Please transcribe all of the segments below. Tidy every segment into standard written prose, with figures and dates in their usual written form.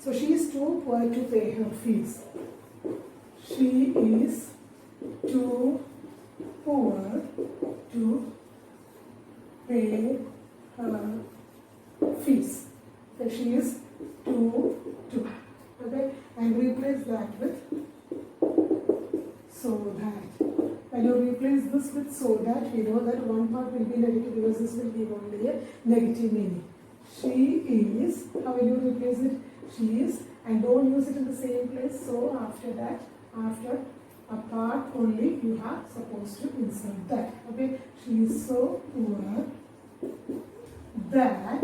So she is too poor to pay her fees. She is too poor to pay her fees. So she is too. Okay, and replace that with so that. When you replace this with so that, we know that one part will be negative because this will give only a negative meaning. She is, how will you replace it? She is, and don't use it in the same place. So after that, after a part only, you are supposed to insert that. Okay, she is so poor that,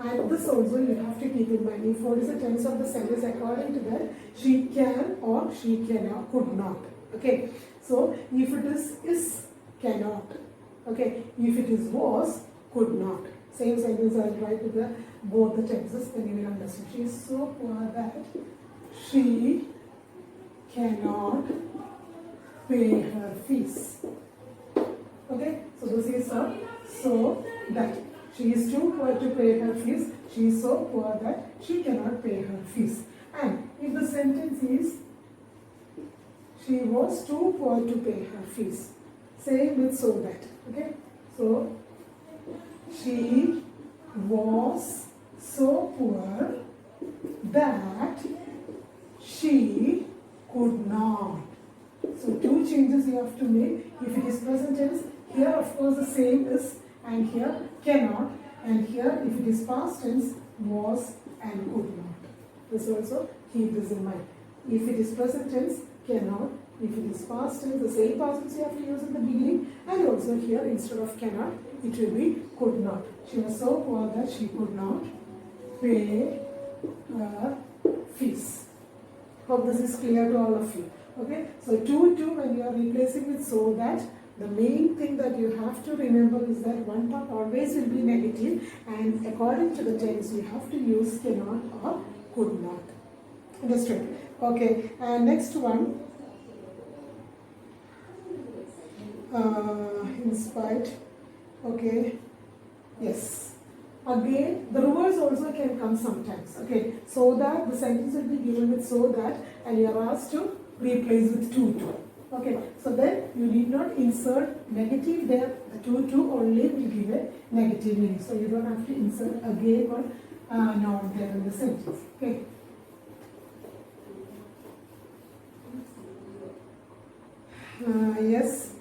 and this also you have to keep in mind. If what is the tense of the sentence according to that, she can or she cannot, could not. Okay, so if it is cannot. Okay, if it is was, could not. Same sentence I will write with the both the tenses, then you will understand. She is so poor that she cannot pay her fees. Okay, so this is so that. She is too poor to pay her fees. She is so poor that she cannot pay her fees. And if the sentence is she was too poor to pay her fees. Same with so that. Okay, so she was so poor that she could not. So two changes you have to make. If it is present tense, here of course the same is, and here cannot, and here if it is past tense, was and could not. This also keep this in mind. If it is present tense, cannot. If it is past tense, the same past tense you have to use in the beginning, and also here instead of cannot, it will be could not. She was so poor that she could not pay her fees. Hope this is clear to all of you. Okay, so to when you are replacing with so that, the main thing that you have to remember is that one part always will be negative, and according to the tense you have to use cannot or could not. Understood? Okay, and next one, in spite. Okay, yes. Again, the reverse also can come sometimes. Okay, so that the sentence will be given with so that, and you are asked to replace with to. Okay, so then you need not insert negative there. The to only will give a negative meaning. So you don't have to insert again one noun there in the sentence. Okay. Yes.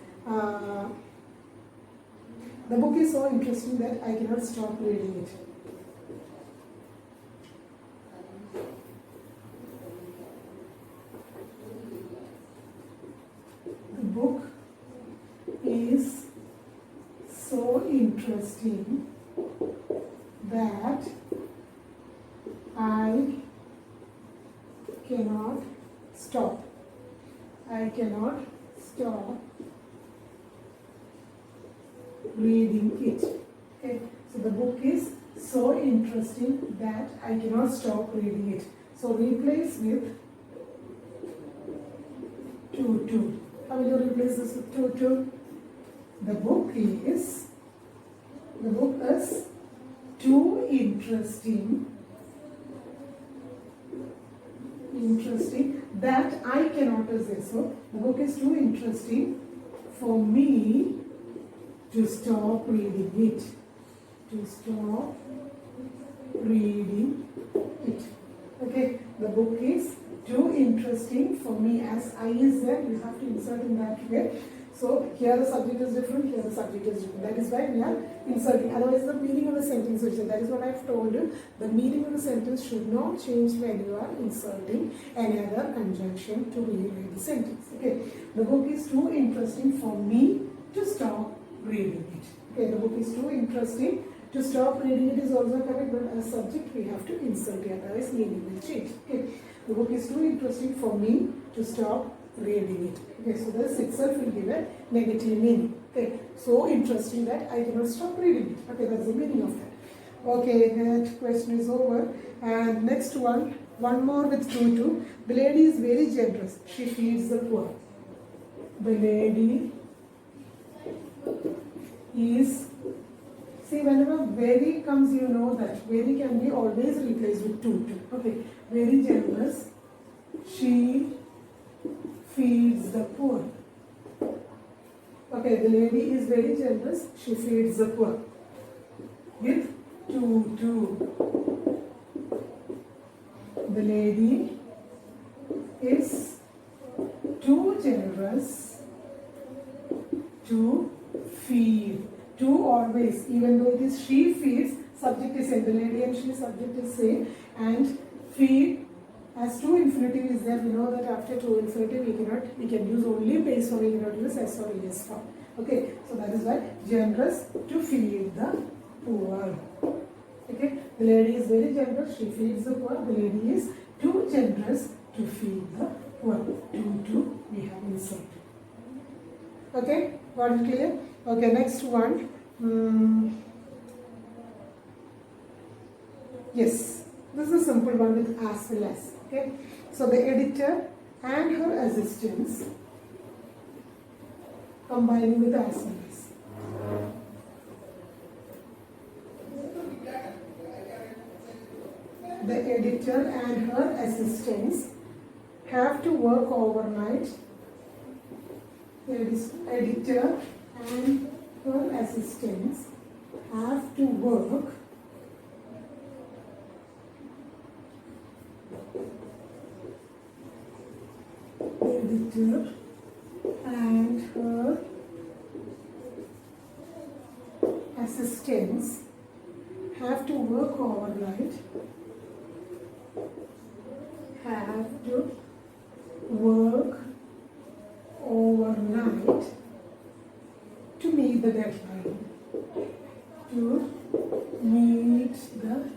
The book is so interesting that I cannot stop reading it. The book is so interesting that I cannot stop. I cannot stop reading it. Okay, so the book is so interesting that I cannot stop reading it. So replace with to. How will you replace this with to? The book is too interesting that I cannot say. So the book is too interesting for me to stop reading it. To stop reading it. Okay, the book is too interesting for me. As I is there, you have to insert in that way. So here the subject is different, here the subject is different. That is why we are inserting. Otherwise the meaning of the sentence will change. That is what I have told you. The meaning of the sentence should not change when you are inserting any other conjunction to rewrite the sentence. Okay, the book is too interesting for me to stop reading it. Okay, the book is too interesting to stop reading it is also correct, but as subject we have to insert it, otherwise meaning will change. Okay, the book is too interesting for me to stop reading it. Okay, so this itself will give a negative meaning. Okay, so interesting that I cannot stop reading it. Okay, that's the meaning of that. Okay, that question is over. And next one more with to. The lady is very generous. She feeds the poor. The lady is See, whenever very comes, you know that very can be always replaced with to. Okay, very generous. She feeds the poor. Okay, the lady is very generous. She feeds the poor. With to. The lady is too generous to feed. To always, even though it is she feeds, subject is same. The lady and she, subject is same. And feed, as to infinitive is there, we know that after to infinitive we can use only base form, we cannot use s or es form. Okay, so that is why generous to feed the poor. Okay, the lady is very generous, she feeds the poor. The lady is too generous to feed the poor. To we have inserted. Okay, got it clear? Okay, next one. Yes, this is a simple one with as well as. Okay, so the editor and her assistants combining with as well as. The editor and her assistants have to work overnight. The editor and her assistants have to work editor and her assistants have to work overnight, have to work overnight to meet the deadline. To meet the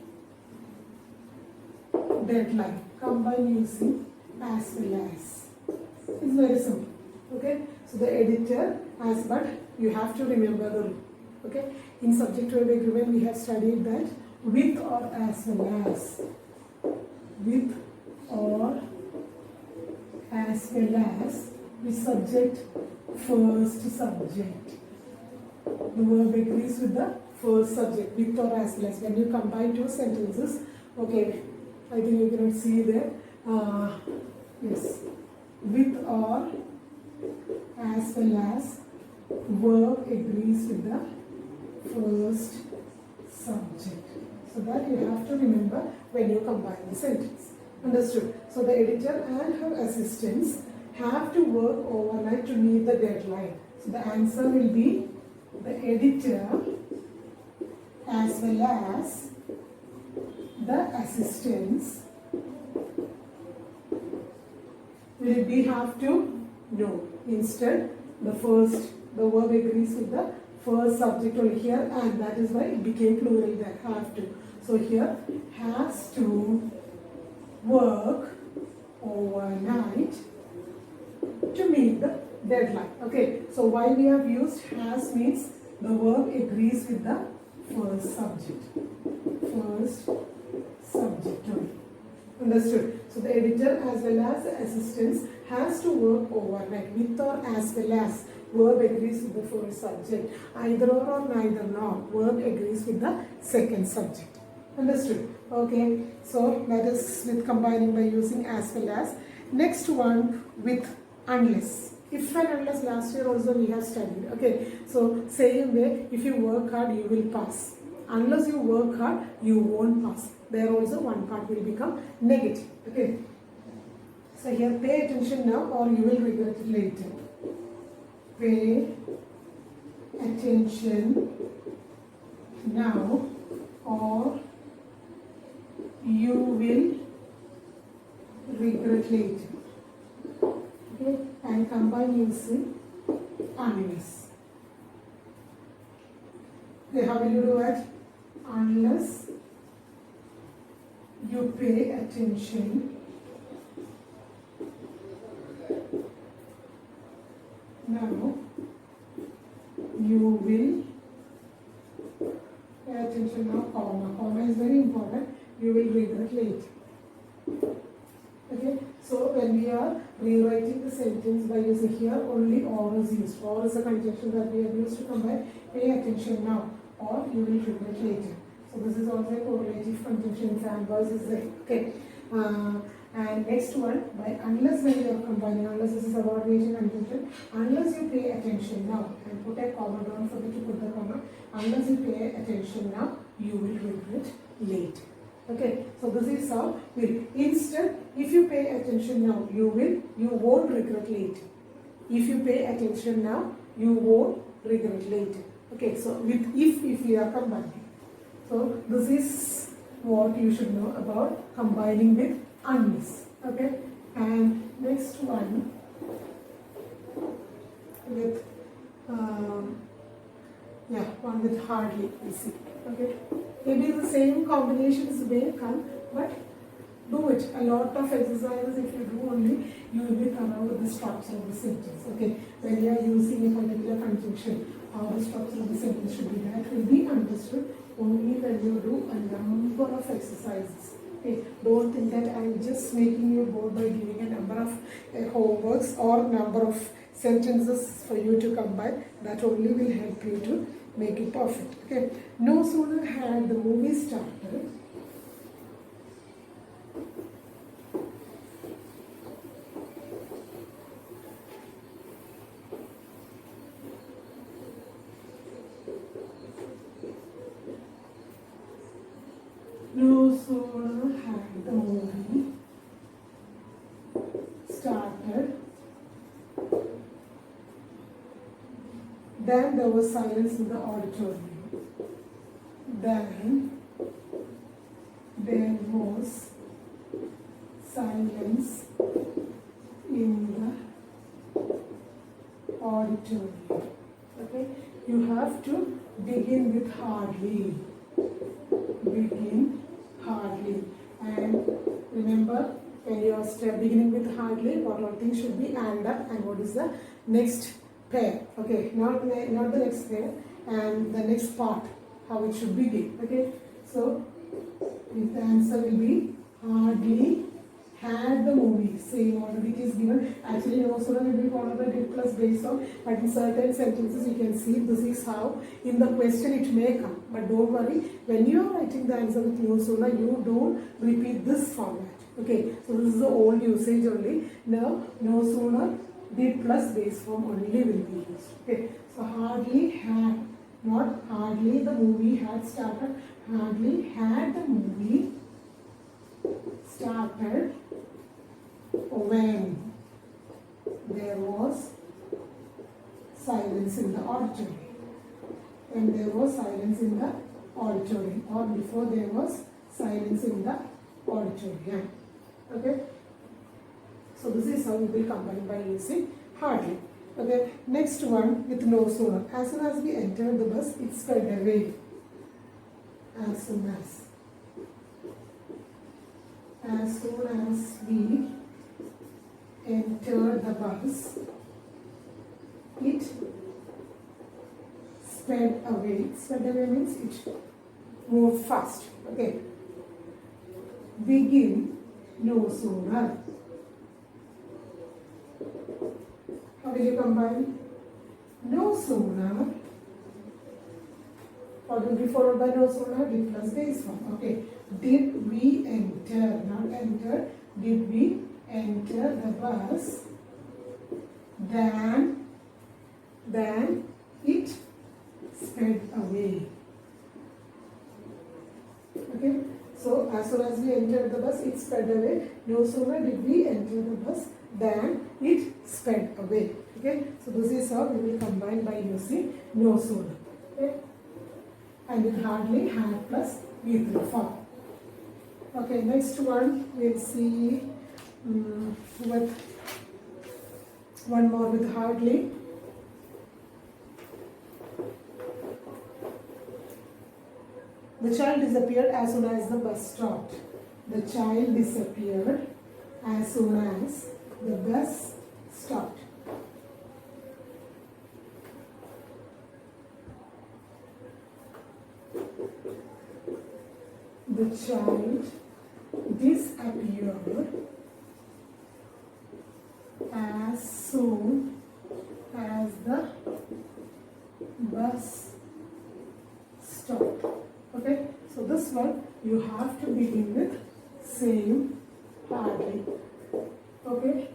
deadline. Combine using as well as. It's very simple. Okay. So the editor has, but you have to remember the rule. Okay. In subject verb agreement we have studied that with or as well as. With or as well as the subject first subject. The verb agrees with the first subject with or as well as. When you combine two sentences, okay, I think you cannot see there. Yes, with or as well as verb agrees with the first subject. So that you have to remember when you combine the sentence. Understood? So the editor and her assistants have to work overnight to meet the deadline. So the answer will be the editor as well as the assistants. Will it be have to? No. Instead, the verb agrees with the first subject over here, and that is why it became plural there, have to. So here, has to work overnight to meet the deadline. Okay, so why we have used has means the verb agrees with the first subject. First subject only. Understood? So the editor as well as the assistants has to work overnight with or as well as. Verb agrees with the first subject. Either or neither nor. Verb agrees with the second subject. Understood? Okay. So that is with combining by using as well as. Next one with unless. If and unless last year also we have studied. Okay. So same way, if you work hard, you will pass. Unless you work hard, you won't pass. There also one part will become negative. Okay. So here pay attention now or you will regret it later. Pay attention now or you will regret later. Okay, and combine using unless. Okay, how will you do it? Unless you pay attention now, you will pay attention now, comma. Comma is very important. You will regret later. Okay, so when we are rewriting the sentence by using here, only or is used. Or is a conjunction that we have used to combine pay attention now or you will regret later. So this is also a correlative conjunction, and verb is there. Okay. And next one, by unless when you are combining, unless this is subordination conjunction, unless you pay attention now, and put a comma, don't forget to put the comma, unless you pay attention now, you will regret later. Okay, so this is how will. Instead, if you pay attention now, you won't regret later. If you pay attention now, you won't regret later. Okay, so with if we are combining. So this is what you should know about combining with unless. Okay, and next one with one with hardly, we see. Okay, maybe the same combinations may come, but do it. A lot of exercises, if you do only, you will be coming with the structure of the sentence. Okay, when you are using a particular conjunction, how the structure of the sentence should be, that will be understood only when you do a number of exercises. Okay, don't think that I am just making you bored by giving a number of homeworks or number of sentences for you to combine. That only will help you to make it perfect. Okay, no sooner had the movie started, no sooner had the movie started than there was silence in the auditorium. Then there was silence in the auditorium. Okay, you have to begin with hardly. Begin hardly. And remember, when you are beginning with hardly, what all things should be and what is the next pair. Okay, not the next pair, and the next part, how it should begin. Okay, so the answer will be hardly had the movie. Same order it is given. Actually, no sooner will be followed by did plus based on, but in certain sentences you can see this is how in the question it may come. But don't worry, when you are writing the answer with no sooner, you don't repeat this format. Okay, so this is the old usage only. Now, no sooner did plus base form only will be used. Okay, so hardly had, not hardly the movie had started, hardly had the movie started when there was silence in the auditorium. When there was silence in the auditorium, or before there was silence in the auditorium. Okay, so this is how we will combine by using hardly. Okay, next one with no sooner. As soon as we enter the bus, it sped away. As soon as we entered the bus, it sped away. Sped away means it moved fast. Okay. Begin no sooner. How will you combine? No sooner. What will be followed by no sooner? Did plus base form. Okay. Did we enter? Not enter. Did we enter the bus? Then it sped away. Okay. So as soon as we entered the bus, it sped away. No sooner did we enter the bus than it sped away. Okay. So this is how we will combine by using no sooner. Okay. And it hardly had plus V3 form. Okay, next one we'll see with one more with hardly. The child disappeared as soon as the bus stopped. The child disappeared as soon as the bus stopped. The child disappeared as soon as the bus stopped. Okay, so this one you have to begin with same hardly. Okay.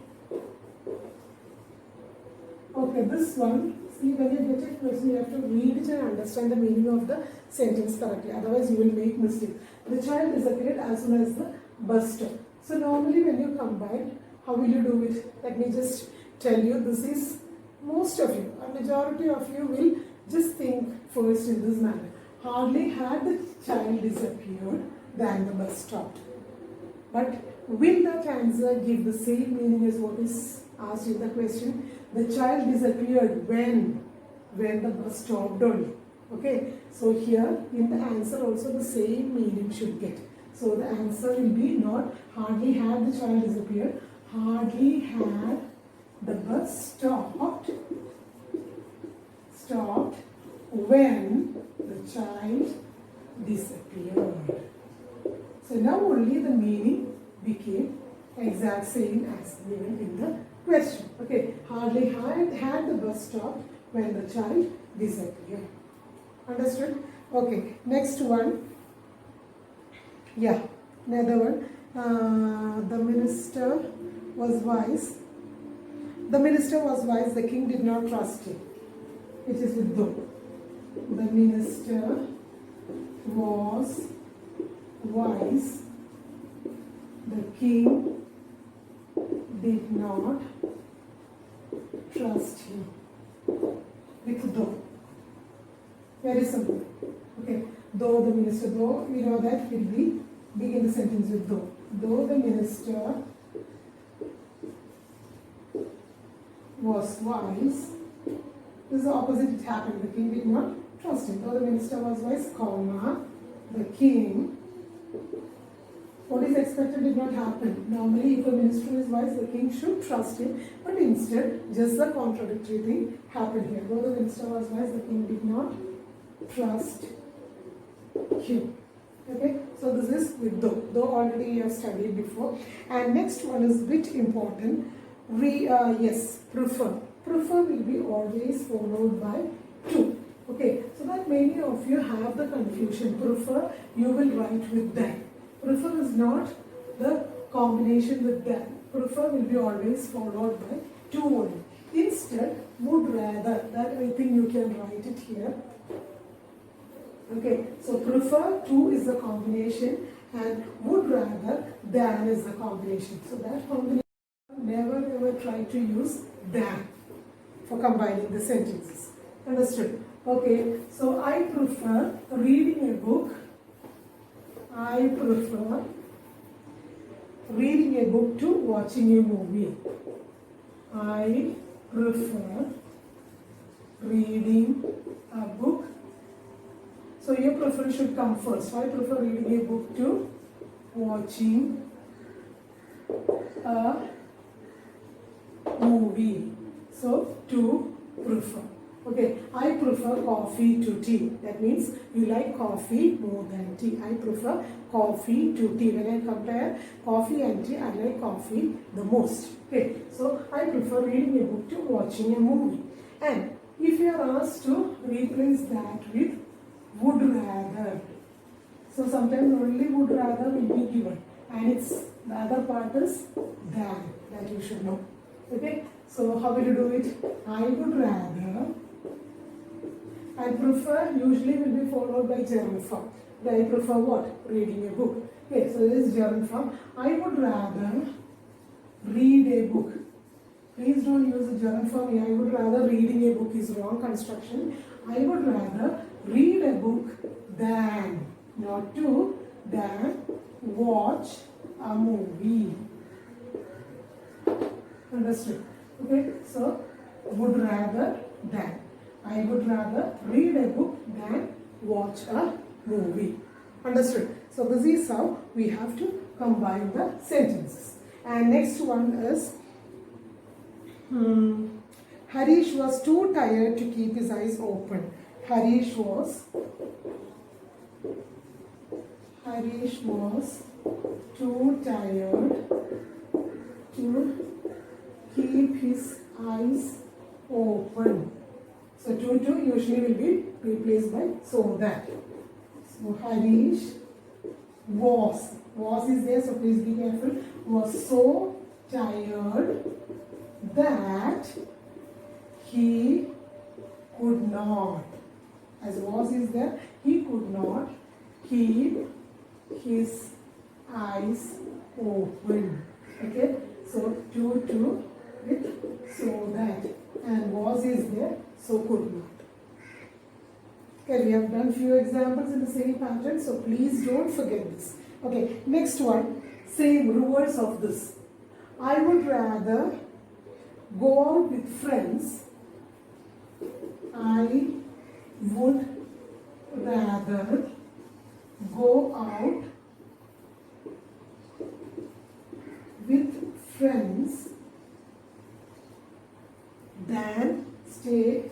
Okay, this one, see, when you get a question, you have to read it and understand the meaning of the sentence correctly. Otherwise, you will make mistake. The child disappeared as soon as the bus stopped. So normally, when you combine, how will you do it? Let me just tell you. This is most of you, a majority of you will just think first in this manner. Hardly had the child disappeared than the bus stopped. But will that answer give the same meaning as what is asked in the question? The child disappeared when the bus stopped only. Okay, so here in the answer also the same meaning should get. So the answer will be not hardly had the child disappeared, hardly had the bus stopped when the child disappeared. So now only the meaning became exact same as given in the question. Okay, hardly had the bus stopped when the child disappeared. Understood? Okay, next one. Yeah, another one. The minister was wise. The minister was wise, the king did not trust him. It is with though. The minister was wise, the king did not trust him. With though. Very simple. Okay. Though the minister, though we know that will be begin the sentence with though. Though the minister was wise, this is the opposite, it happened. The king did not trust him. Though the minister was wise, comma, the king, what is expected did not happen. Normally, if a minister is wise, the king should trust him, but instead, just the contradictory thing happened here. Though the minister was wise, the king did not trust him. Okay, so this is with though. Though already you have studied before. And next one is bit important. Yes, prefer. Prefer will be always followed by to. Okay, so that many of you have the confusion. Prefer, you will write with that. Prefer is not the combination with that. Prefer will be always followed by to only. Instead, would rather, that I think you can write it here. Okay, so prefer to is the combination and would rather than is the combination. So that combination, never ever try to use than for combining the sentences. Understood? Okay, so I prefer reading a book. I prefer reading a book to watching a movie. I prefer reading a book. So your preference should come first. So I prefer reading a book to watching a movie. So to prefer. Okay, I prefer coffee to tea. That means you like coffee more than tea. I prefer coffee to tea. When I compare coffee and tea, I like coffee the most. Okay, so I prefer reading a book to watching a movie. And if you are asked to replace that with would rather, so sometimes only would rather will be given, and it's the other part is than, that you should know. Okay, so how will you do it? I would rather. I prefer usually will be followed by gerund form. I prefer what? Reading a book. Okay, so this is gerund form. I would rather read a book. Please don't use the gerund form here. I would rather reading a book is wrong construction. I would rather read a book than, not to, than watch a movie. Understood? Okay, so would rather than. I would rather read a book than watch a movie. Understood? So this is how we have to combine the sentences. And next one is Harish was too tired to keep his eyes open. Harish was too tired to keep his eyes open. So to usually will be replaced by so that. So Harish was is there, so please be careful, was so tired that he could not, as was is there, he could not keep his eyes open. Okay, so to with so that, and was is there, so could not. Okay, we have done few examples in the same pattern, so please don't forget this. Okay, next one, same reverse of this. I would rather go out with friends. I would rather go out with friends than stay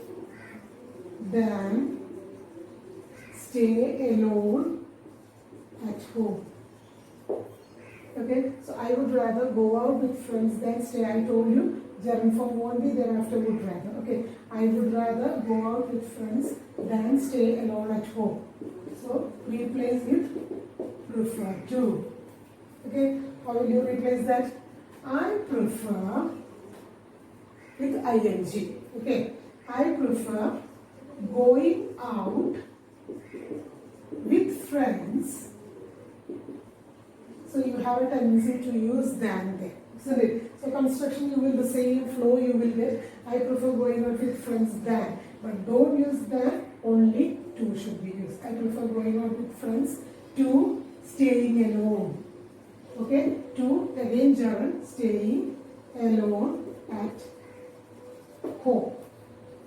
alone at home. Okay, so I would rather go out with friends than stay. I told you gerund form won't be there after would rather. Okay, I would rather go out with friends than stay alone at home. So replace with prefer to. Okay, how will you replace that? I prefer with ing. Okay, I prefer going out with friends. So you have a tendency to use than there, isn't it? So construction, you will the same flow you will get. I prefer going out with friends than, but don't use than, only to should be used. I prefer going out with friends to staying alone. Okay, to again gerund, staying alone at home.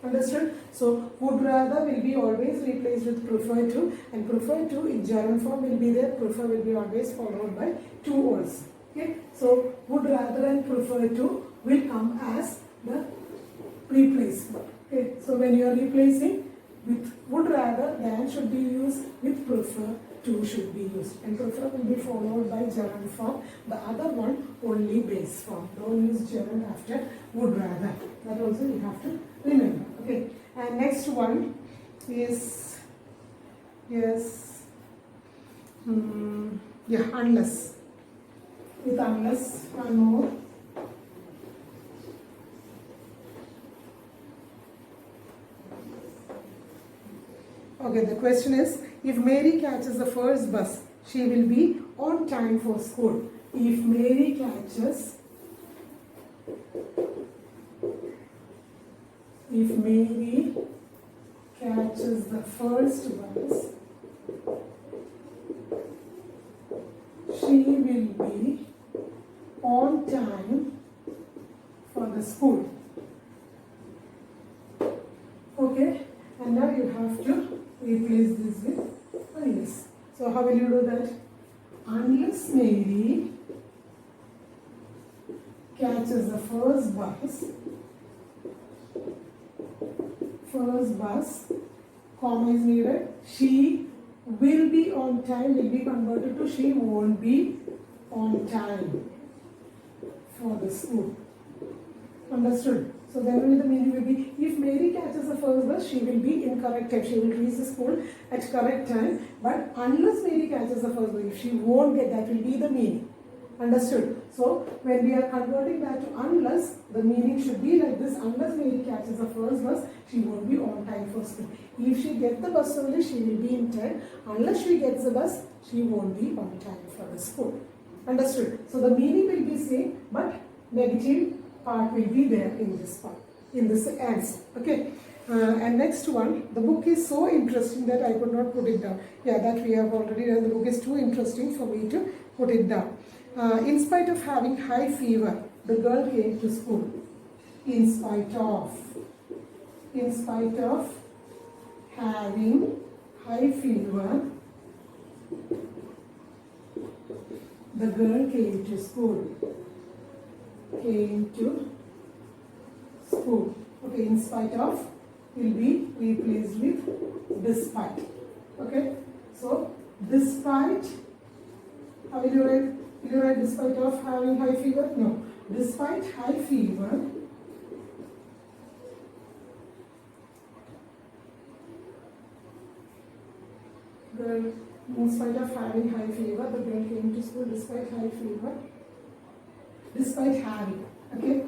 Understood? So would rather will be always replaced with prefer to, and prefer to in gerund form will be there. Prefer will be always followed by to also. Okay, so would rather and prefer to will come as the replacement. Okay, so when you are replacing with would rather, than should be used, with prefer to should be used, and prefer will be followed by gerund form. The other one only base form. Don't use gerund after would rather. That also you have to remember. Okay, and next one is unless. With unless, one more. Okay, the question is, if Mary catches the first bus, she will be on time for school. If Mary catches the first bus, she will be on time for the school. Okay, and now you have to replace this with unless. So how will you do that? Unless Mary catches the first bus, comma is needed. She will be on time will be converted to she won't be on time for the school. Understood? So then only the meaning will be, if Mary catches the first bus, she will be in correct time. She will reach the school at correct time. But unless Mary catches the first bus, if she won't get, that will be the meaning. Understood? So when we are converting that to unless, the meaning should be like this. Unless Mary catches the first bus, she won't be on time for school. If she gets the bus only, she will be in time. Unless she gets the bus, she won't be on time for the school. Understood? So the meaning will be same, but negative part will be there in this part, in this answer. Okay. And next one, the book is so interesting that I could not put it down. Yeah, that we have already done. The book is too interesting for me to put it down. In spite of having high fever, the girl came to school. In spite of having high fever, the girl came to school. Okay, in spite of will be replaced with despite. Okay, so despite, how will you write? Will you write despite of having high fever? No. Despite high fever, girl In spite of having high fever, the girl came to school despite high fever. Despite having, okay?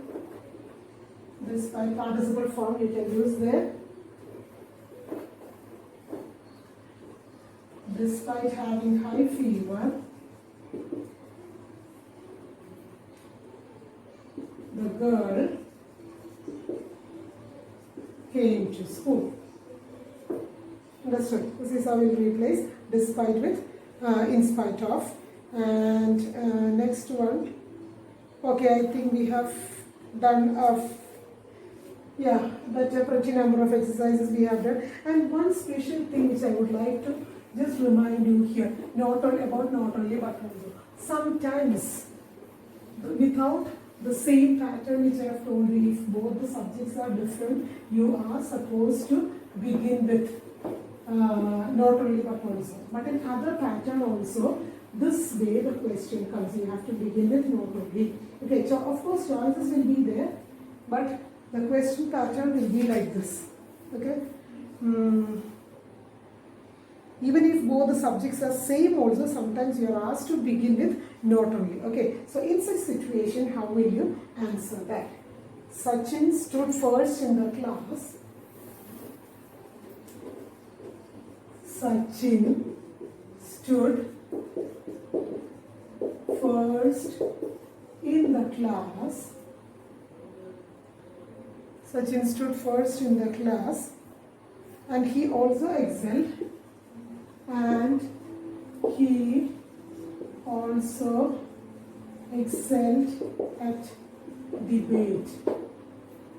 Despite participle form you can use there. Despite having high fever, the girl came to school. Understood? This is how we replace despite with in spite of. And next one. Okay, I think we have done that pretty number of exercises we have done. And one special thing which I would like to just remind you here, not only but also. Sometimes without the same pattern which I have told you, if both the subjects are different, you are supposed to begin with not only but also. But in other pattern also, this way the question comes. You have to begin with not only. Okay, so of course choices will be there, but the question pattern will be like this. Okay. Even if both the subjects are same also, sometimes you are asked to begin with not only. Okay, so in such situation, how will you answer that? Sachin stood first in the class. Sachin stood first in the class. Sachin stood first in the class and he also excelled. And he also excelled at debate.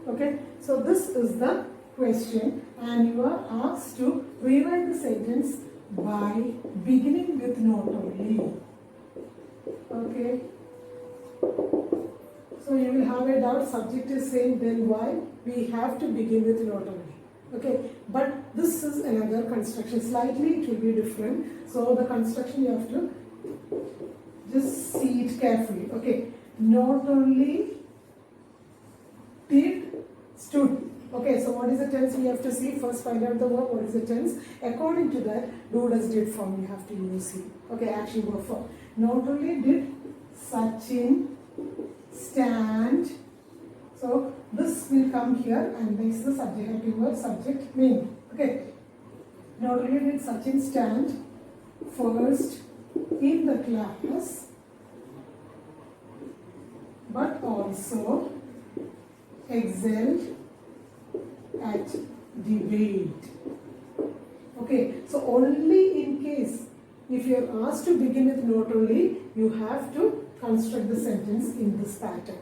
Okay, so this is the question and you are asked to rewrite the sentence by beginning with not only. Okay, so you will have a doubt, subject is same, then why we have to begin with not only. Okay, but this is another construction. Slightly it will be different. So the construction you have to just see it carefully. Okay, not only did stood. Okay, so what is the tense we have to see? First find out the verb. What is the tense? According to that, do, does, did form you have to use here. Okay, action verb form. Not only did Sachin stand. So this will come here and makes the subject active verb subject main. Okay. Not only did Sachin stand first in the class, but also excelled at debate. Okay. So only in case if you are asked to begin with not only, you have to construct the sentence in this pattern.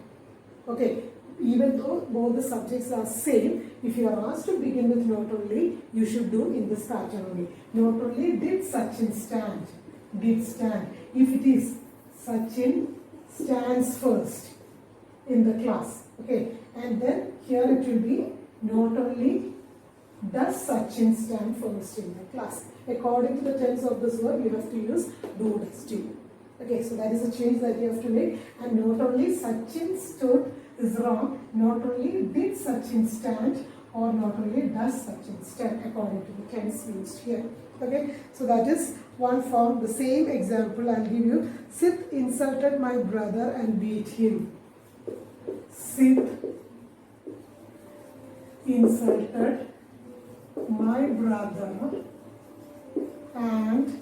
Okay. Even though both the subjects are same, if you are asked to begin with not only, you should do in this pattern only. Not only did Sachin stand, did stand. If it is Sachin stands first in the class, okay, and then here it will be not only does Sachin stand first in the class. According to the tense of this verb, you have to use do, does, do. Okay, so that is a change that you have to make. And not only Sachin stood is wrong, not only did Sachin stand or not only does Sachin stand according to the tense used here. Okay, so that is one form. The same example I'll give you. Sid insulted my brother and beat him. Sid insulted my brother and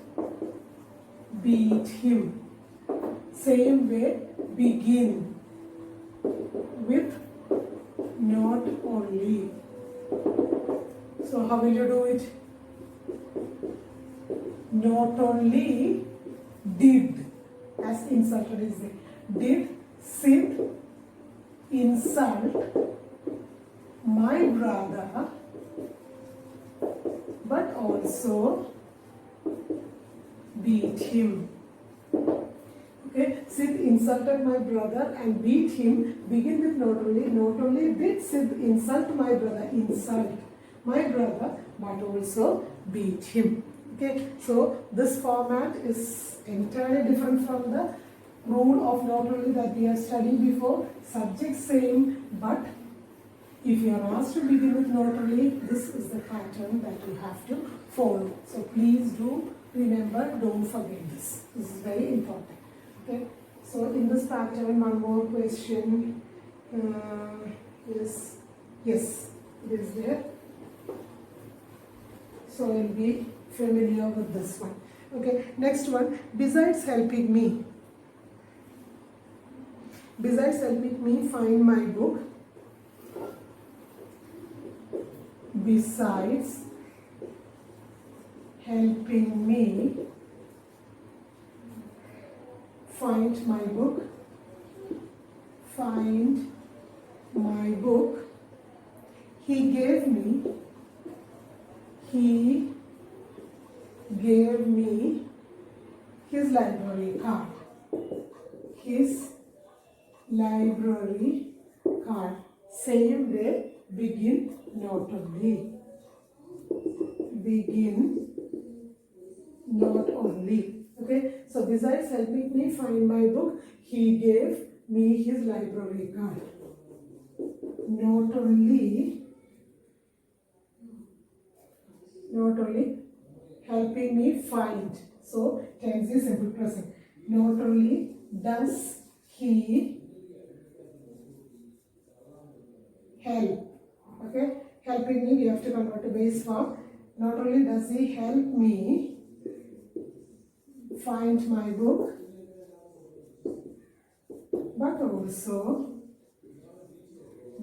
beat him. Same way, begin with not only. So how will you do it? Not only did, as insulted is there, did Sid insult my brother, but also beat him. Okay, Sid insulted my brother and beat him. Begin with not only. Not only did Sid insult my brother, but also beat him. Okay, so this format is entirely different from the rule of not only that we have studied before. Subject same, but if you are asked to begin with not only, this is the pattern that you have to follow. So please do Remember, don't forget this. This is very important. Okay. So in this pattern, one more question is, yes, it is there. So you'll be familiar with this one. Okay. Next one, besides helping me. Besides helping me find my book. Besides helping me find my book, he gave me his library card. His library card. Same way, begin not only. Begin not only. Okay, so besides helping me find my book, he gave me his library card. Not only helping me find. So tense is simple present. Not only does he help. Okay, helping me, we have to convert to base form. Not only does he help me find my book, but also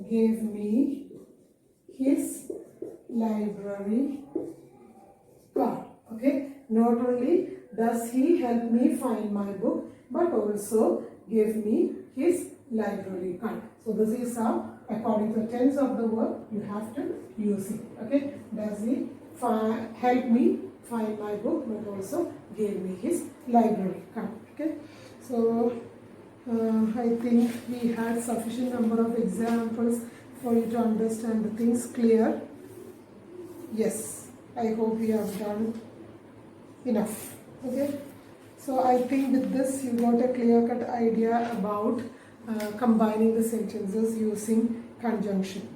gave me his library card. Okay, not only does he help me find my book, but also gave me his library card. So this is how, according to the tense of the verb, you have to use it. Okay, does he help me find my book, but also gave me his library card. Okay, so I think we had sufficient number of examples for you to understand the things clear. Yes, I hope we have done enough. Okay, so I think with this you got a clear-cut idea about combining the sentences using conjunction.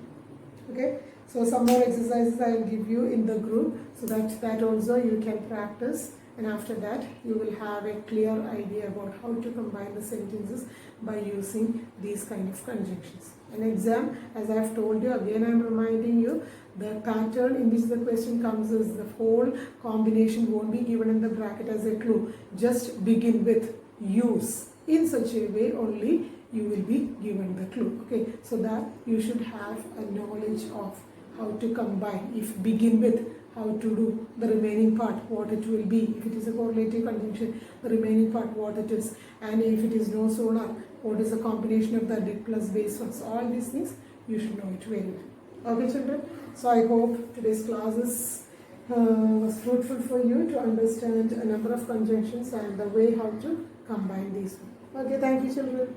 Okay, so some more exercises I will give you in the group, so that also you can practice, and after that you will have a clear idea about how to combine the sentences by using these kind of conjunctions. An exam, as I have told you, again I am reminding you, the pattern in which the question comes is the whole combination won't be given in the bracket as a clue. Just begin with use. In such a way only you will be given the clue. Okay, so that you should have a knowledge of how to combine. If begin with, how to do the remaining part, what it will be. If it is a correlative conjunction, the remaining part, what it is. And if it is no sonar, what is the combination of the did plus base ones. All these things you should know it very well. Okay, children. So I hope today's classes was fruitful for you to understand a number of conjunctions and the way how to combine these. Okay, thank you, children.